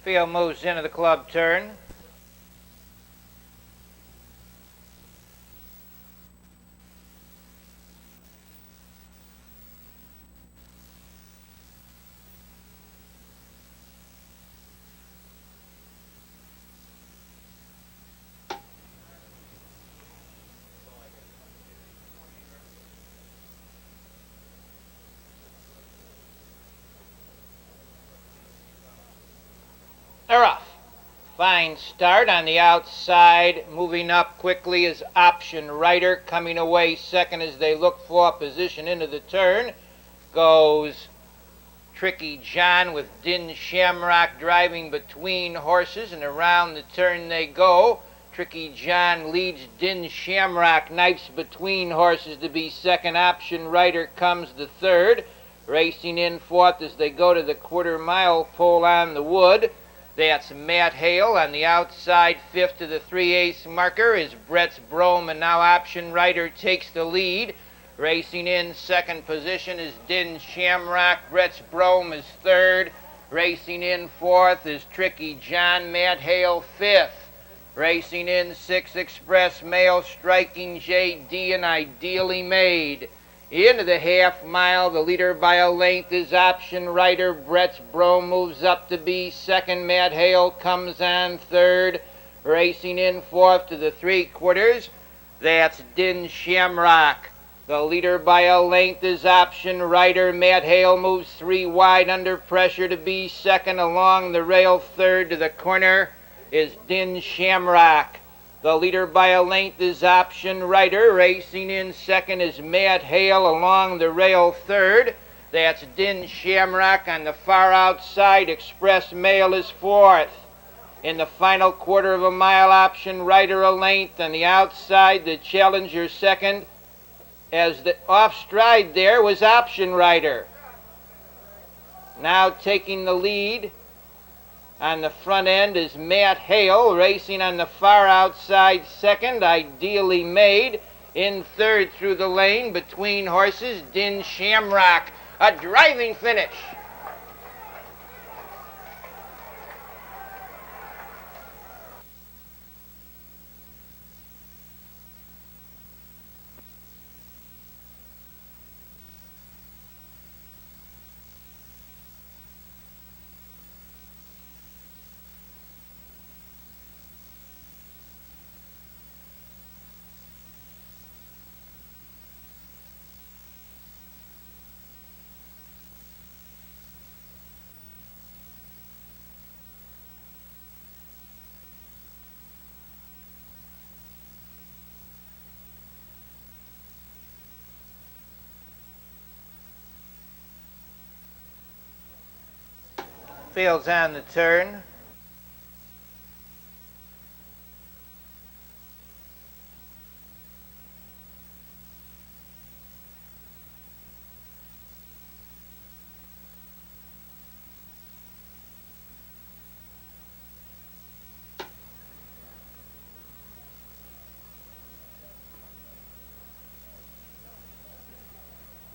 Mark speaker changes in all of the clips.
Speaker 1: Field moves into the club turn. They're off. Fine start on the outside. Moving up quickly is Option Rider. Coming away second as they look for position into the turn goes Tricky John with Din Shamrock driving between horses, and around the turn they go. Tricky John leads Din Shamrock, knifes between horses to be second. Option Rider comes the third. Racing in fourth as they go to the quarter-mile pole on the wood. That's Matt Hale on the outside. Fifth to the 3/8 marker is Brett's Brome, and now Option Rider takes the lead. Racing in second position is Din Shamrock. Brett's Brome is third. Racing in fourth is Tricky John. Matt Hale fifth. Racing in sixth, Express Mail, Striking JD, and Ideally Made. Into the half mile, the leader by a length is Option Rider. Brett's Brome moves up to be second. Matt Hale comes on third. Racing in fourth to the 3/4, that's Din Shamrock. The leader by a length is Option Rider. Matt Hale moves 3 wide under pressure to be second. Along the rail third to the corner is Din Shamrock. The leader by a length is Option Rider. Racing in second is Matt Hale. Along the rail third, that's Din Shamrock. On the far outside, Express Mail is fourth. In the final quarter of a mile, Option Rider a length. On the outside, the challenger second. As the off stride there was Option Rider. Now taking the lead on the front end is Matt Hale. Racing on the far outside second, Ideally Made. In third through the lane between horses, Din Shamrock. A driving finish. Fields on the turn.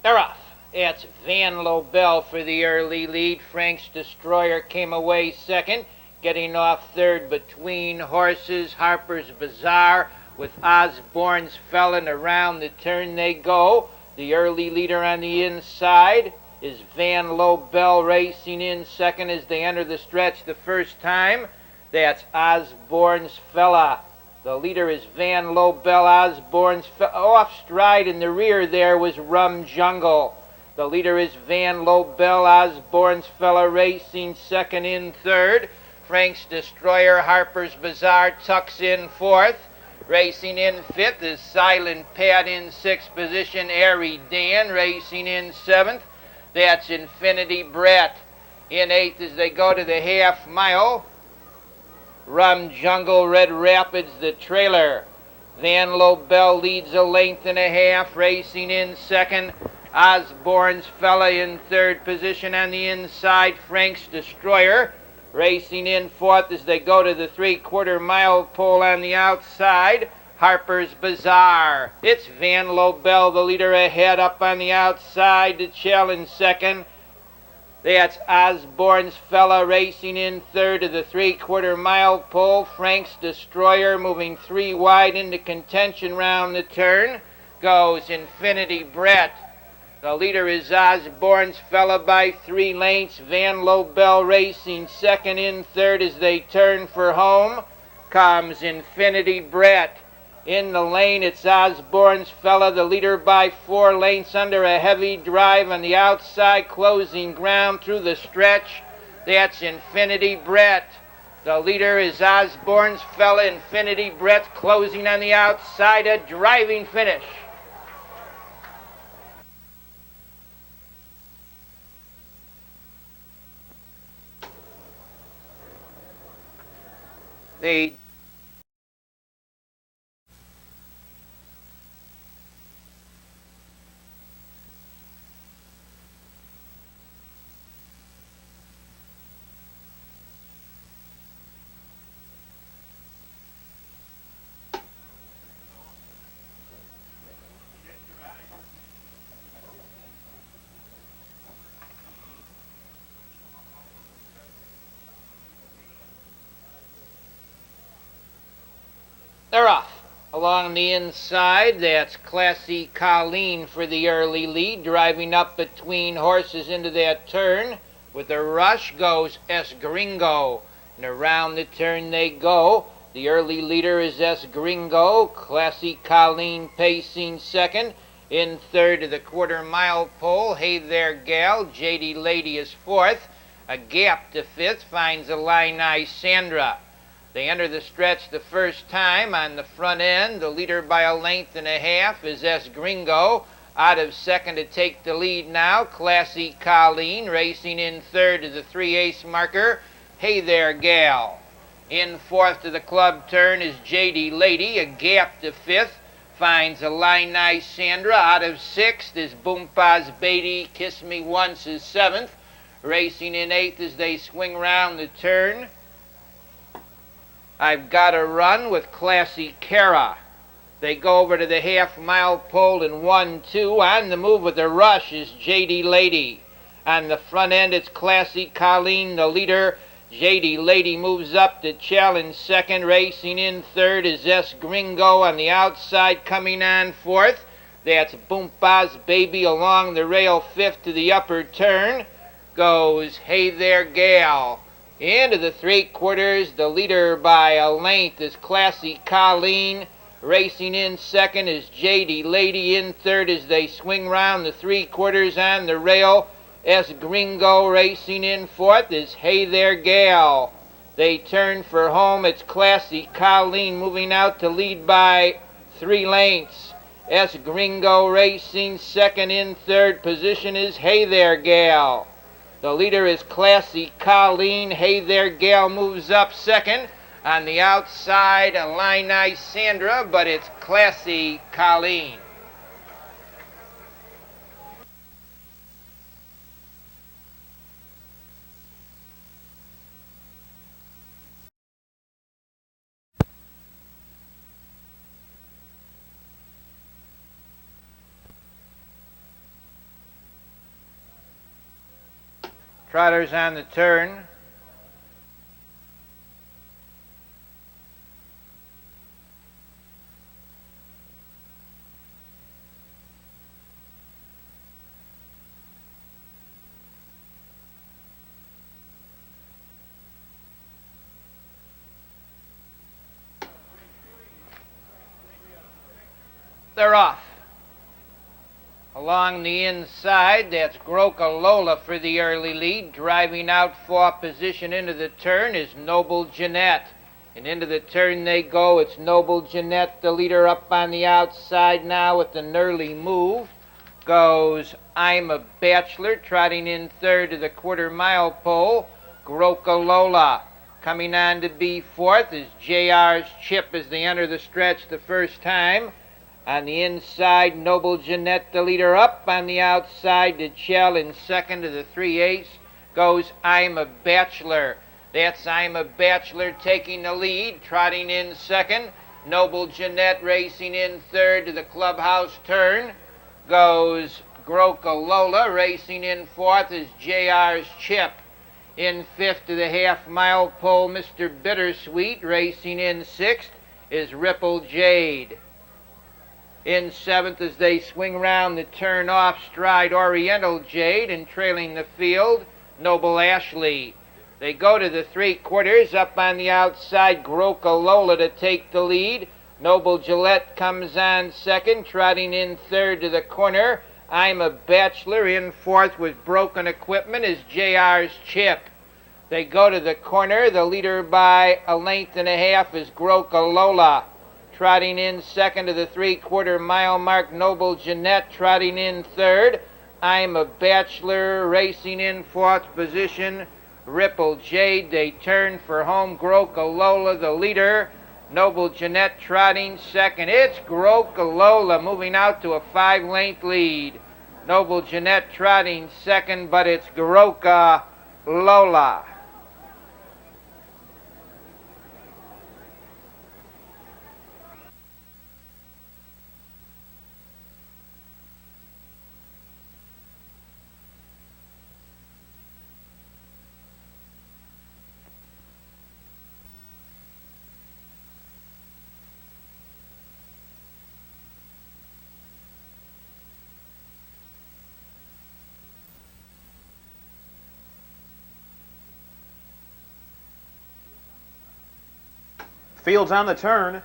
Speaker 1: They're off. It's Van Lobel for the early lead. Frank's Destroyer came away second, getting off third between horses. Harper's Bazaar with Osborne's Felon. Around the turn they go. The early leader on the inside is Van Lobel. Racing in second as they enter the stretch the first time. That's Osborne's Fella. The leader is Van Lobel. Osborne's off stride in the rear there was Rum Jungle. The leader is Van Lobel. Osborne's Fella racing second. In third, Frank's Destroyer. Harper's Bazaar tucks in fourth. Racing in fifth is Silent Pat. In sixth position, Airy Dan. Racing in seventh, that's Infinity Brett. In eighth as they go to the half mile, Rum Jungle, Red Rapids, the trailer. Van Lobel leads a length and a half. Racing in second, Osborne's Fella. In third position on the inside, Frank's Destroyer. Racing in fourth as they go to the 3/4 mile pole on the outside, Harper's Bazaar. It's Van Lobel, the leader ahead. Up on the outside to challenge second, That's Osborne's Fella racing in third of the 3/4 mile pole. Frank's Destroyer moving 3 wide into contention round the turn. Goes Infinity Brett. The leader is Osborne's Fella by 3 lengths. Van Lobel racing second. In third as they turn for home comes Infinity Brett. In the lane, it's Osborne's Fella, the leader by 4 lengths under a heavy drive on the outside, closing ground through the stretch. That's Infinity Brett. The leader is Osborne's Fella. Infinity Brett closing on the outside, a driving finish. They They're off. Along the inside, that's Classy Colleen for the early lead, driving up between horses into that turn. With a rush goes S. Gringo, and around the turn they go. The early leader is S. Gringo, Classy Colleen pacing second. In third of the 1/4 mile pole, Hey There Gal, JD Lady is fourth. A gap to fifth finds Illini Sandra. They enter the stretch the first time on the front end. The leader by a length and a half is S. Gringo. Out of second to take the lead now, Classy Colleen. Racing in third to the 3/8 marker, Hey There Gal. In fourth to the club turn is JD Lady. A gap to fifth finds Illini Sandra. Out of sixth is Boompa's Beatty. Kiss Me Once is seventh. Racing in eighth as they swing round the turn, I've Got a Run with Classy Cara. They go over to the half-mile pole in 1-2. On the move with a rush is JD Lady. On the front end, it's Classy Colleen, the leader. JD Lady moves up to challenge second. Racing in third is S. Gringo. On the outside, coming on fourth, that's Boompa's Baby. Along the rail fifth to the upper turn goes Hey There Gal. Into the 3/4, the leader by a length is Classy Colleen. Racing in second is JD Lady. In third as they swing round the 3/4 on the rail, S. Gringo. Racing in fourth is Hey There Gal. They turn for home. It's Classy Colleen moving out to lead by 3 lengths. S. Gringo racing second. In third position is Hey There Gal. The leader is Classy Colleen. Hey There Gal moves up second. On the outside, Illini Sandra, but it's Classy Colleen. Trotters on the turn. They're off. Along the inside, that's Groca Lola for the early lead. Driving out for position into the turn is Noble Jeanette. And into the turn they go. It's Noble Jeanette, the leader, up on the outside now with an early move. Goes I'm a Bachelor, trotting in third to the 1/4 mile pole. Groca Lola. Coming on to be fourth is JR's Chip as they enter the stretch the first time. On the inside, Noble Jeanette, the leader, up on the outside to Chell. In second to the 3/8 goes I'm a Bachelor. That's I'm a Bachelor taking the lead, trotting in second. Noble Jeanette racing in third to the clubhouse turn goes Groca Lola. Racing in fourth is JR's Chip. In fifth to the half-mile pole, Mr. Bittersweet. Racing in sixth is Ripple Jade. In seventh, as they swing round the turn off stride, Oriental Jade, and trailing the field, Noble Ashley. They go to the 3/4. Up on the outside, Groca Lola to take the lead. Noble Gillette comes on second, trotting in third to the corner. I'm a Bachelor. In fourth with broken equipment is JR's Chip. They go to the corner. The leader by a length and a half is Groca Lola. Trotting in second to the 3/4 mile mark, Noble Jeanette. Trotting in third, I'm a Bachelor. Racing in fourth position, Ripple Jade. They turn for home. Groca Lola, the leader. Noble Jeanette trotting second. It's Groca Lola moving out to a 5-length lead. Noble Jeanette trotting second, but it's Groca Lola.
Speaker 2: Fields on the turn.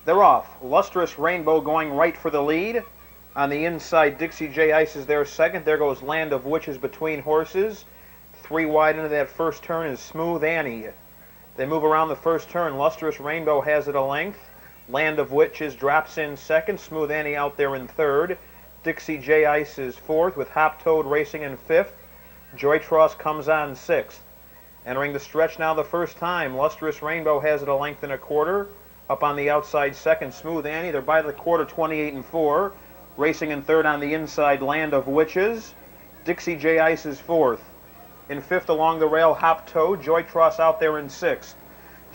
Speaker 2: They're off. Lustrous Rainbow going right for the lead. On the inside, Dixie J. Ice is there second. There goes Land of Witches between horses. 3 wide into that first turn is Smooth Annie. They move around the first turn. Lustrous Rainbow has it a length. Land of Witches drops in second. Smooth Annie out there in third. Dixie J. Ice is fourth with Hop Toad racing in fifth. Joy Tross comes on sixth. Entering the stretch now the first time, Lustrous Rainbow has it a length and a quarter. Up on the outside second, Smooth Annie. They're by the quarter 28-4. Racing in third on the inside, Land of Witches. Dixie J. Ice is fourth. In fifth along the rail, Hop Toad. Joy Tross out there in sixth.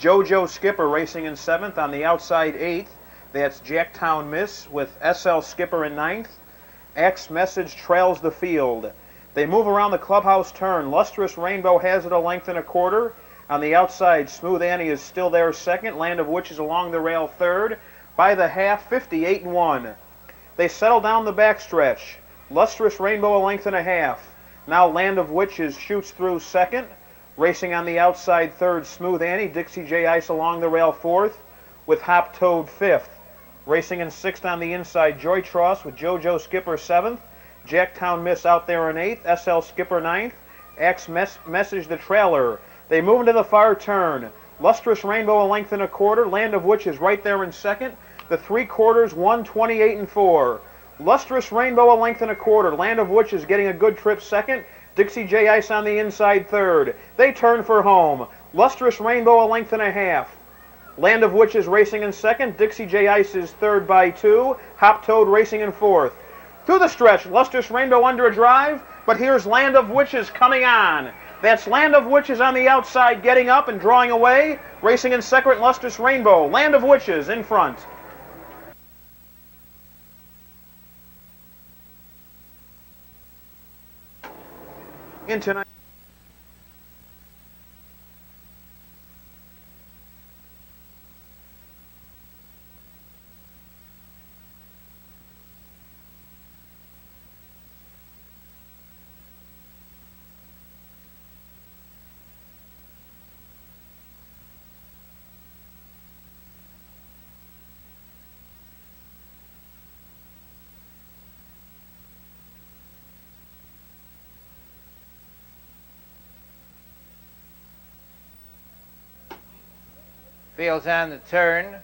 Speaker 2: JoJo Skipper racing in seventh. On the outside, eighth. That's Jacktown Miss with SL Skipper in ninth. X Message trails the field. They move around the clubhouse turn. Lustrous Rainbow has it a length and a quarter. On the outside, Smooth Annie is still there second. Land of Witches along the rail third. By the half, 58-1. They settle down the backstretch. Lustrous Rainbow a length and a half. Now Land of Witches shoots through second. Racing on the outside third, Smooth Annie. Dixie J. Ice along the rail fourth with Hop Toad fifth. Racing in sixth on the inside, Joy Tross with JoJo Skipper seventh. Jacktown Miss out there in eighth. SL Skipper ninth. X Message the trailer. They move into the far turn. Lustrous Rainbow a length and a quarter. Land of Witches right there in second. The 3/4, 128-4. Lustrous Rainbow a length and a quarter. Land of Witches getting a good trip second. Dixie J. Ice on the inside third. They turn for home. Lustrous Rainbow a length and a half. Land of Witches racing in second. Dixie J. Ice is third by 2. Hop Toad racing in fourth. Through the stretch, Lustrous Rainbow under a drive, but here's Land of Witches coming on. That's Land of Witches on the outside getting up and drawing away. Racing in second, Lustrous Rainbow. Land of Witches in front. Into tonight.
Speaker 1: Fields on the turn.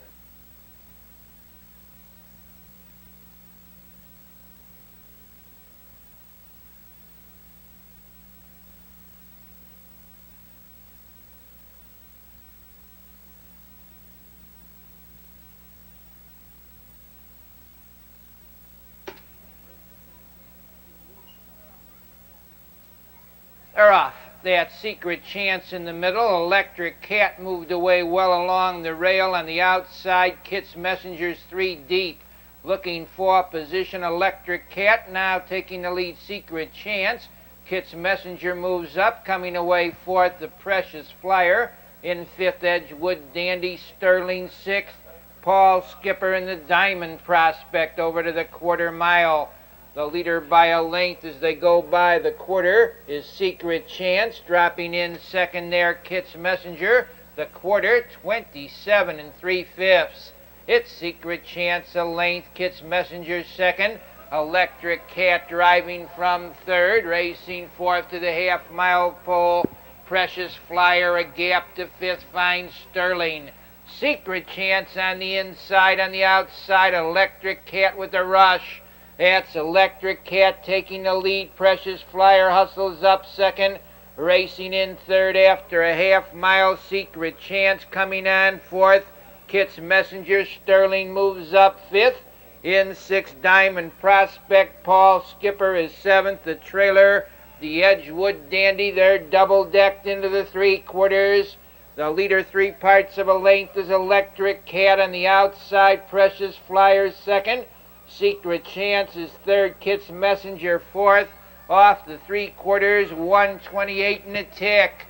Speaker 1: They're off. That Secret Chance in the middle. Electric Cat moved away well along the rail on the outside. Kit's Messenger's 3 deep. Looking for position. Electric Cat now taking the lead. Secret Chance. Kit's Messenger moves up. Coming away fourth, the Precious Flyer. In fifth, Edgewood Dandy. Sterling sixth. Paul Skipper and the Diamond Prospect over to the quarter mile. The leader by a length as they go by the quarter is Secret Chance. Dropping in second there, Kit's Messenger. The quarter, 27 3/5. It's Secret Chance a length. Kit's Messenger second. Electric Cat driving from third. Racing fourth to the half-mile pole. Precious Flyer a gap to fifth. Fine Sterling. Secret Chance on the inside. On the outside, Electric Cat with a rush. That's Electric Cat taking the lead. Precious Flyer hustles up second. Racing in third after a half-mile. Secret Chance coming on fourth. Kit's Messenger. Sterling moves up fifth. In sixth, Diamond Prospect. Paul Skipper is seventh. The trailer, the Edgewood Dandy, they're double-decked into the three-quarters. The leader 3 parts of a length is Electric Cat on the outside. Precious Flyer second. Secret Chance is third. Kit's Messenger fourth. Off the three-quarters, 1:28 and a tick.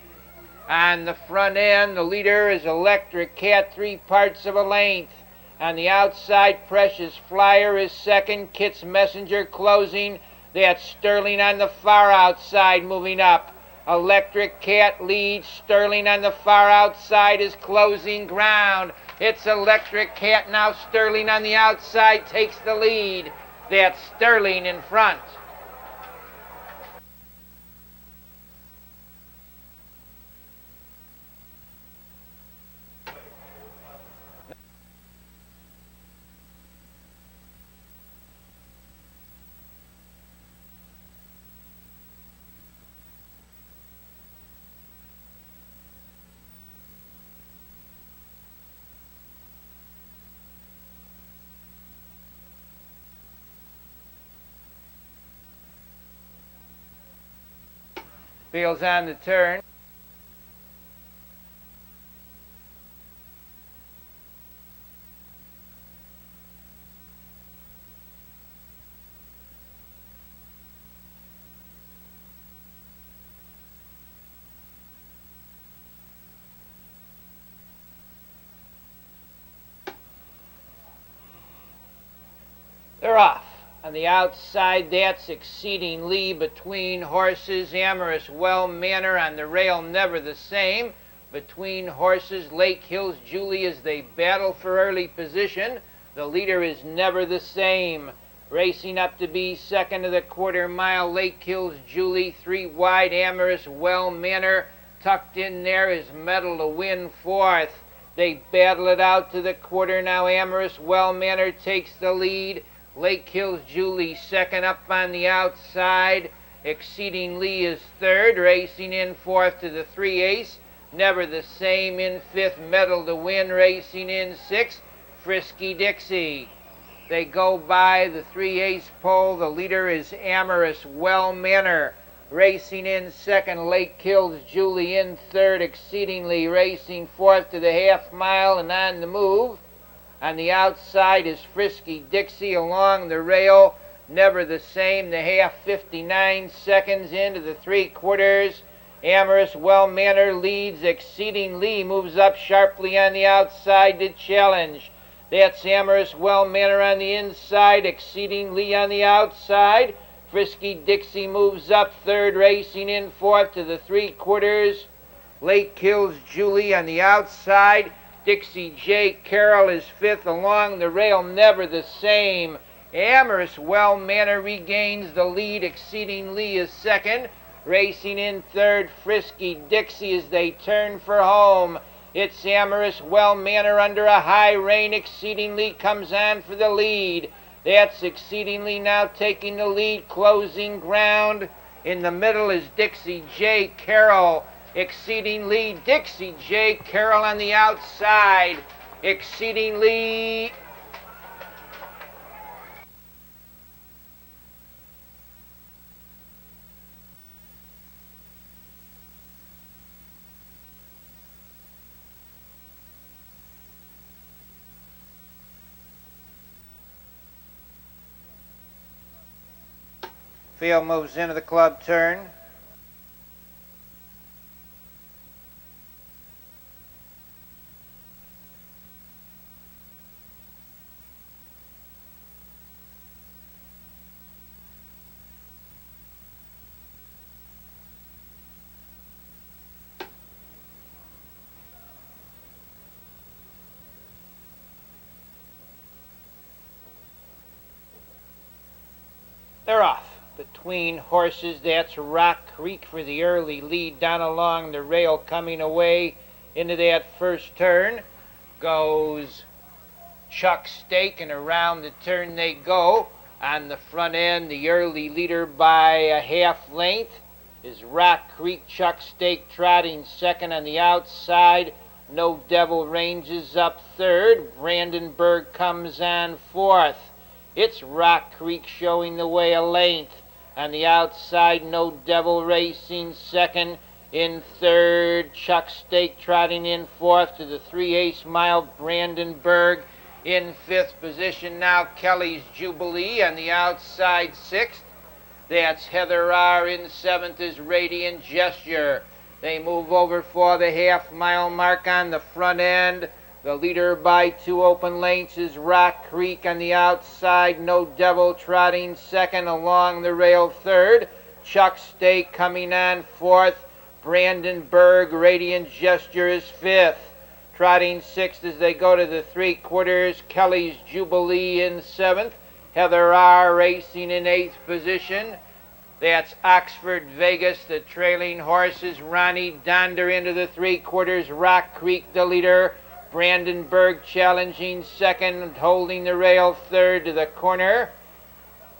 Speaker 1: On the front end, the leader is Electric Cat, 3 parts of a length. On the outside, Precious Flyer is second. Kit's Messenger closing. That's Sterling on the far outside moving up. Electric Cat leads. Sterling on the far outside is closing ground. It's Electric Cat now. Sterling on the outside takes the lead. That's Sterling in front. Fields on the turn. They're off. On the outside, that's Exceeding Lee between horses. Amorous Well Manor on the rail, never the same. Between horses, Lake Hills Julie as they battle for early position. The leader is never the same. Racing up to be second of the quarter mile, Lake Hills Julie. 3 wide, Amorous Well Manor tucked in there is Medal to win fourth. They battle it out to the quarter now. Amorous Well Manor takes the lead. Lake Hills Julie second up on the outside. Exceeding Lee is third. Racing in fourth to the 3 ace. Never the same in fifth. Medal to win. Racing in sixth. Frisky Dixie. They go by the 3 ace pole. The leader is Amorous Well Manor. Racing in second. Lake Hills Julie in third. Exceedingly racing fourth to the half mile and on the move. On the outside is Frisky Dixie along the rail. Never the same. The half 59 seconds into the three-quarters. Amorous Well Manor leads. Exceeding Lee moves up sharply on the outside to challenge. That's Amorous Well Manor on the inside. Exceeding Lee on the outside. Frisky Dixie moves up third. Racing in fourth to the three-quarters. Lake Hills Julie on the outside. Dixie J. Carroll is fifth along the rail, never the same. Amorous Well Manor regains the lead. Exceeding Lee is second. Racing in third, Frisky Dixie as they turn for home. It's Amorous Well Manor under a high rain. Exceeding Lee comes on for the lead. That's Exceeding Lee now taking the lead, closing ground. In the middle is Dixie J. Carroll. Exceeding Lee, Dixie J. Carroll on the outside. Exceeding Lee. Field moves into the club turn. They're off. Between horses, that's Rock Creek for the early lead down along the rail, coming away into that first turn. Goes Chuck Stake, and around the turn they go. On the front end, the early leader by a half length is Rock Creek. Chuck Stake trotting second. On the outside, No Devil ranges up third. Brandenburg comes on fourth. It's Rock Creek showing the way a length. On the outside, No Devil racing second. In third, Chuck Stake trotting in fourth to the 3/8 mile. Brandenburg in fifth position now. Kelly's Jubilee on the outside sixth. That's Heather R. In seventh is Radiant Gesture. They move over for the half-mile mark on the front end. The leader by 2 open lengths is Rock Creek. On the outside, No Devil trotting second. Along the rail third. Chuck Stake coming on fourth. Brandenburg, Radiant Gesture is fifth. Trotting sixth as they go to the 3/4. Kelly's Jubilee in seventh. Heather R. racing in eighth position. That's Oxford Vegas, the trailing horses. Ronnie Donder into the 3/4. Rock Creek the leader. Brandenburg challenging second, holding the rail third to the corner.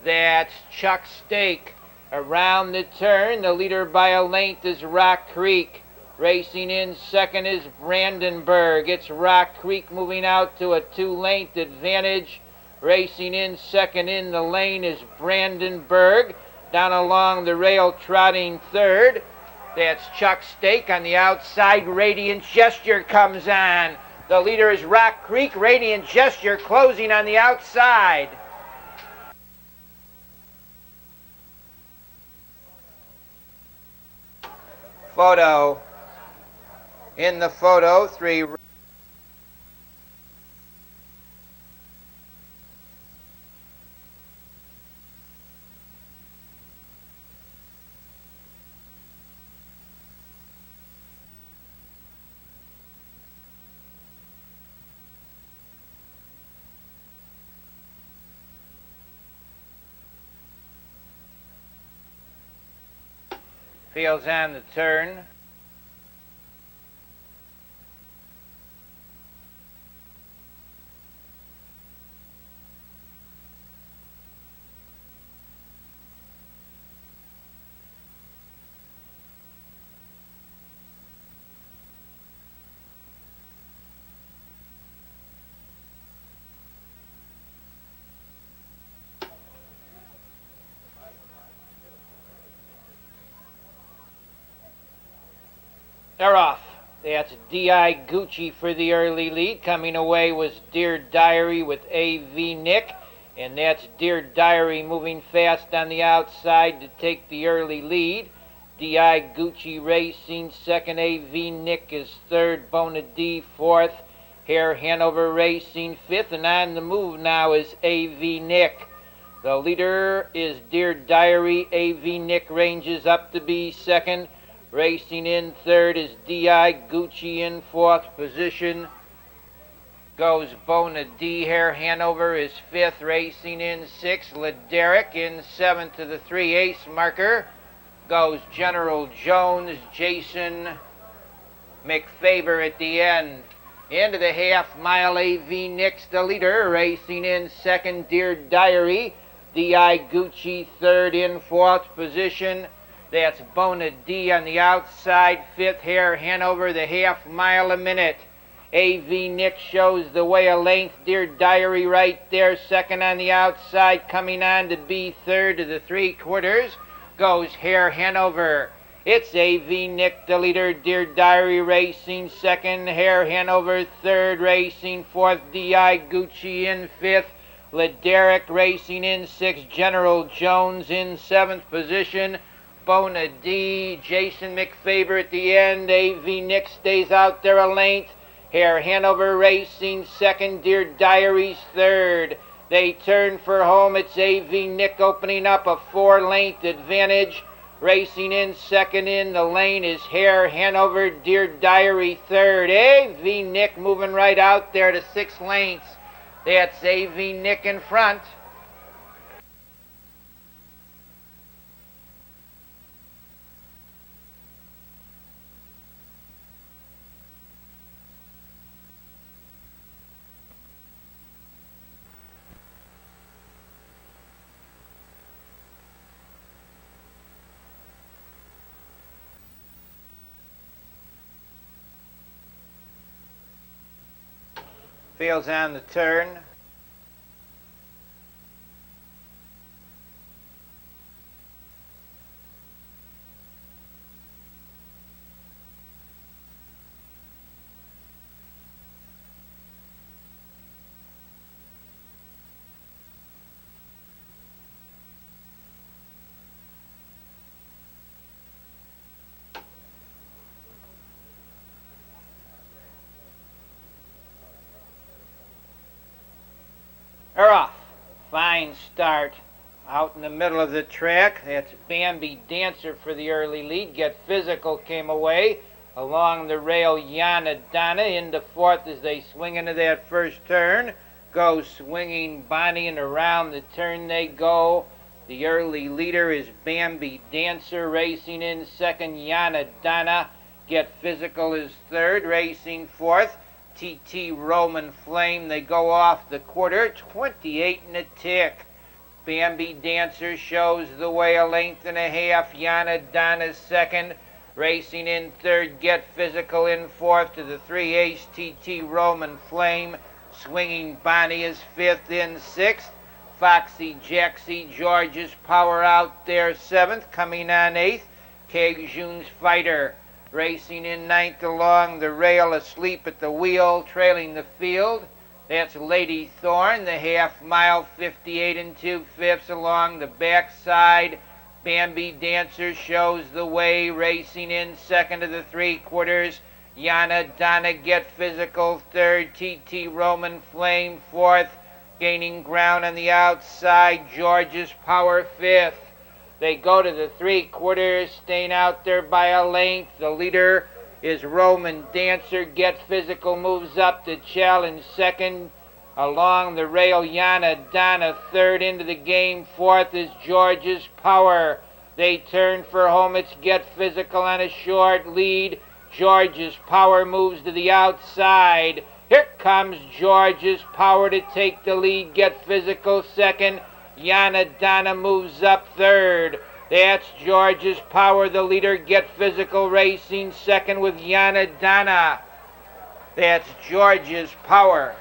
Speaker 1: That's Chuck Stake. Around the turn, the leader by a length is Rock Creek. Racing in second is Brandenburg. It's Rock Creek moving out to a 2-length advantage. Racing in second in the lane is Brandenburg. Down along the rail trotting third. That's Chuck Stake. On the outside, Radiant Gesture comes on. The leader is Rock Creek. Radiant Gesture closing on the outside. Photo. In the photo, 3. Fields on the turn. They're off. That's D.I. Gucci for the early lead. Coming away was Dear Diary with A.V. Nick. And that's Dear Diary moving fast on the outside to take the early lead. D.I. Gucci racing second. A.V. Nick is third. Bona D fourth. Hare Hanover racing fifth. And on the move now is A.V. Nick. The leader is Dear Diary. A.V. Nick ranges up to be second. Racing in third is D.I. Gucci in fourth position. Goes Bona D. Hare Hanover is fifth. Racing in sixth. Lederick in seventh to the 3/8 marker. Goes General Jones. Jason McFavor at the end. Into the half-mile, A.V. Nick's the leader. Racing in second, Dear Diary. D.I. Gucci third in fourth position. That's Bona D on the outside, fifth. Hare Hanover, the half-mile a minute. A.V. Nick shows the way a length. Dear Diary right there, second on the outside, coming on to be third to the 3/4. Goes Hare Hanover. It's A.V. Nick, the leader. Dear Diary racing second. Hare Hanover third. Racing fourth. D.I. Gucci in fifth. Lederick racing in 6th. General Jones in 7th position. Bonadee, Jason McFaber at the end. A.V. Nick stays out there a length. Hare Hanover racing 2nd. Dear Diaries 3rd. They turn for home. It's A.V. Nick opening up a 4-length advantage. Racing in 2nd in the lane is Hare Hanover, Dear Diary 3rd. A.V. Nick moving right out there to 6 lengths. That's A.V. Nick in front. Fields on the turn. They're off. Fine start. Out in the middle of the track. That's Bambi Dancer for the early lead. Get Physical came away. Along the rail, Yana Donna into 4th as they swing into that first turn. Goes Swinging Bonnie, and around the turn they go. The early leader is Bambi Dancer racing in 2nd. Yana Donna. Get Physical is 3rd. Racing 4th. T.T. Roman Flame. They go off the quarter, 28 and a tick. Bambi Dancer shows the way a length and a half. Yana Donna's 2nd. Racing in 3rd. Get Physical in 4th to the 3/8. T.T. Roman Flame. Swinging Bonnie is 5th in 6th. Foxy Jaxie George's Power out there 7th. Coming on 8th. Cajun's Fighter. Racing in 9th along the rail, asleep at the wheel, trailing the field. That's Lady Thorn, the half-mile, 58 and 2/5 along the backside. Bambi Dancer shows the way, racing in 2nd to the 3/4. Yana Donna Get Physical 3rd. T.T. Roman Flame 4th. Gaining ground on the outside, George's Power 5th. They go to the 3/4, staying out there by a length. The leader is Roman Dancer. Get Physical moves up to challenge 2nd. Along the rail, Yana Donna 3rd. Into the game, 4th is George's Power. They turn for home. It's Get Physical on a short lead. George's Power moves to the outside. Here comes George's Power to take the lead. Get Physical 2nd. Yana Donna moves up 3rd. That's George's Power, the leader. Get Physical racing 2nd with Yana Donna. That's George's Power.